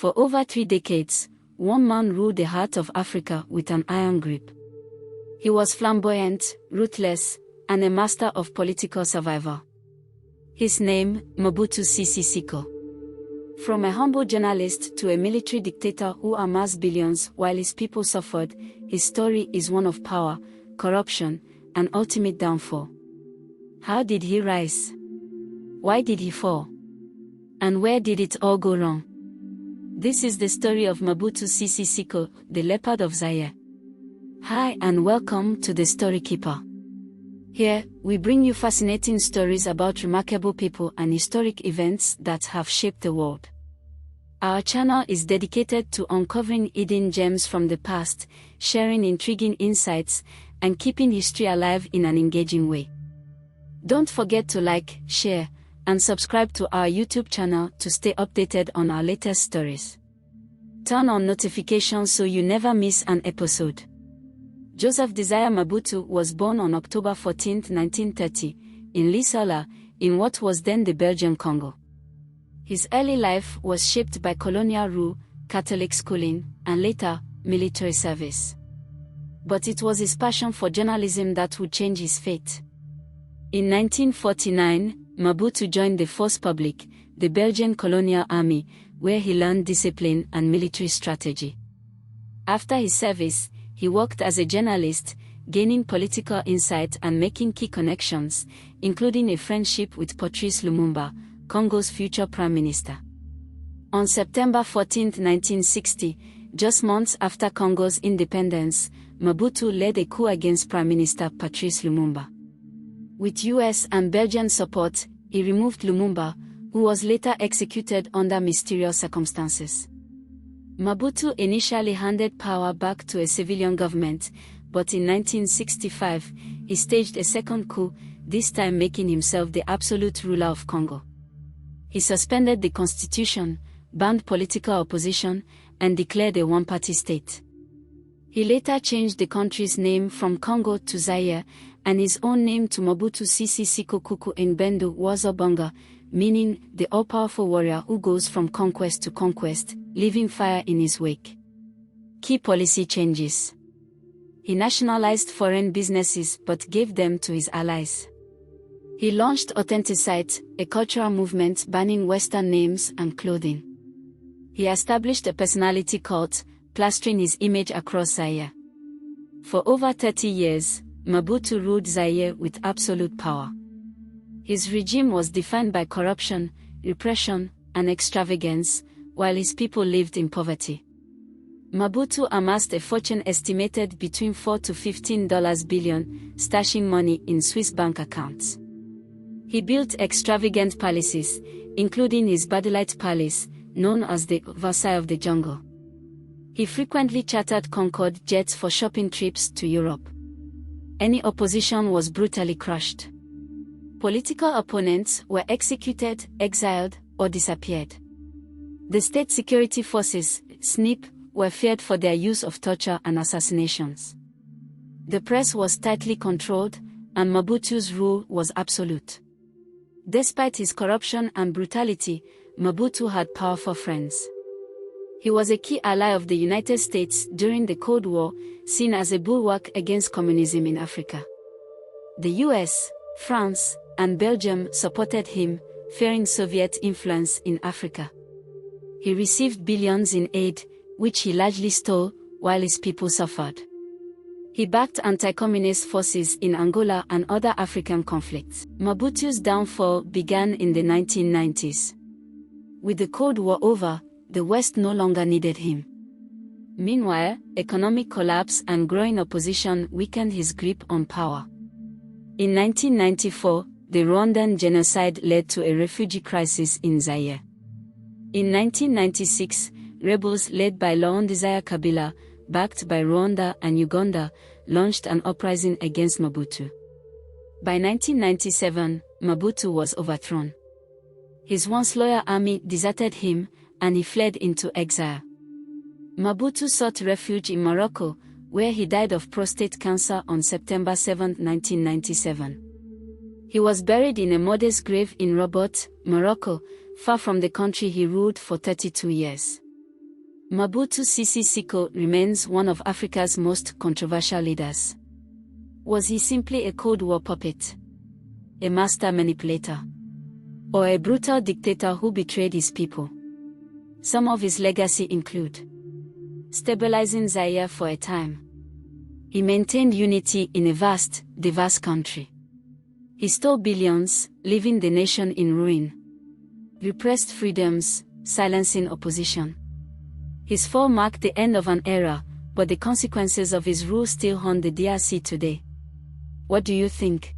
For over 3 decades, one man ruled the heart of Africa with an iron grip. He was flamboyant, ruthless, and a master of political survival. His name, Mobutu Sese Seko. From a humble journalist to a military dictator who amassed billions while his people suffered, his story is one of power, corruption, and ultimate downfall. How did he rise? Why did he fall? And where did it all go wrong? This is the story of Mobutu Sese Seko, the leopard of Zaire. Hi and welcome to The Story Keeper. Here, we bring you fascinating stories about remarkable people and historic events that have shaped the world. Our channel is dedicated to uncovering hidden gems from the past, sharing intriguing insights, and keeping history alive in an engaging way. Don't forget to like, share, and subscribe to our YouTube channel to stay updated on our latest stories. Turn on notifications so you never miss an episode. Joseph Desire Mobutu was born on October 14, 1930, in Lissola, in what was then the Belgian Congo. His early life was shaped by colonial rule, Catholic schooling, and later, military service. But it was his passion for journalism that would change his fate. In 1949, Mobutu joined the Force Publique, the Belgian colonial army, where he learned discipline and military strategy. After his service, he worked as a journalist, gaining political insight and making key connections, including a friendship with Patrice Lumumba, Congo's future prime minister. On September 14, 1960, just months after Congo's independence, Mobutu led a coup against Prime Minister Patrice Lumumba. With US and Belgian support, he removed Lumumba, who was later executed under mysterious circumstances. Mobutu initially handed power back to a civilian government, but in 1965, he staged a second coup, this time making himself the absolute ruler of Congo. He suspended the constitution, banned political opposition, and declared a one-party state. He later changed the country's name from Congo to Zaire, and his own name to Mobutu Sese Seko Kuku Nbendu Wazobonga, meaning the all-powerful warrior who goes from conquest to conquest, leaving fire in his wake. Key policy changes. He nationalized foreign businesses but gave them to his allies. He launched Authenticite, a cultural movement banning Western names and clothing. He established a personality cult, plastering his image across Zaire. For over 30 years, Mobutu ruled Zaire with absolute power. His regime was defined by corruption, repression, and extravagance, while his people lived in poverty. Mobutu amassed a fortune estimated between $4 to $15 billion, stashing money in Swiss bank accounts. He built extravagant palaces, including his Badolite Palace, known as the Versailles of the jungle. He frequently chartered Concorde jets for shopping trips to Europe. Any opposition was brutally crushed. Political opponents were executed, exiled, or disappeared. The state security forces, SNIP, were feared for their use of torture and assassinations. The press was tightly controlled, and Mobutu's rule was absolute. Despite his corruption and brutality, Mobutu had powerful friends. He was a key ally of the United States during the Cold War, seen as a bulwark against communism in Africa. The US, France, and Belgium supported him, fearing Soviet influence in Africa. He received billions in aid, which he largely stole, while his people suffered. He backed anti-communist forces in Angola and other African conflicts. Mobutu's downfall began in the 1990s. With the Cold War over, the West no longer needed him. Meanwhile, economic collapse and growing opposition weakened his grip on power. In 1994, the Rwandan genocide led to a refugee crisis in Zaire. In 1996, rebels led by Laurent Desire Kabila, backed by Rwanda and Uganda, launched an uprising against Mobutu. By 1997, Mobutu was overthrown. His once loyal army deserted him, and he fled into exile. Mobutu sought refuge in Morocco, where he died of prostate cancer on September 7, 1997. He was buried in a modest grave in Rabat, Morocco, far from the country he ruled for 32 years. Mobutu Sese Seko remains one of Africa's most controversial leaders. Was he simply a Cold War puppet? A master manipulator? Or a brutal dictator who betrayed his people? Some of his legacy include stabilizing Zaire for a time. He maintained unity in a vast, diverse country. He stole billions, leaving the nation in ruin. Repressed freedoms, silencing opposition. His fall marked the end of an era, but the consequences of his rule still haunt the DRC today. What do you think?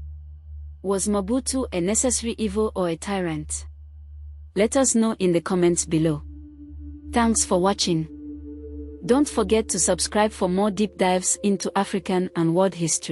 Was Mobutu a necessary evil or a tyrant? Let us know in the comments below. Thanks for watching. Don't forget to subscribe for more deep dives into African and world history.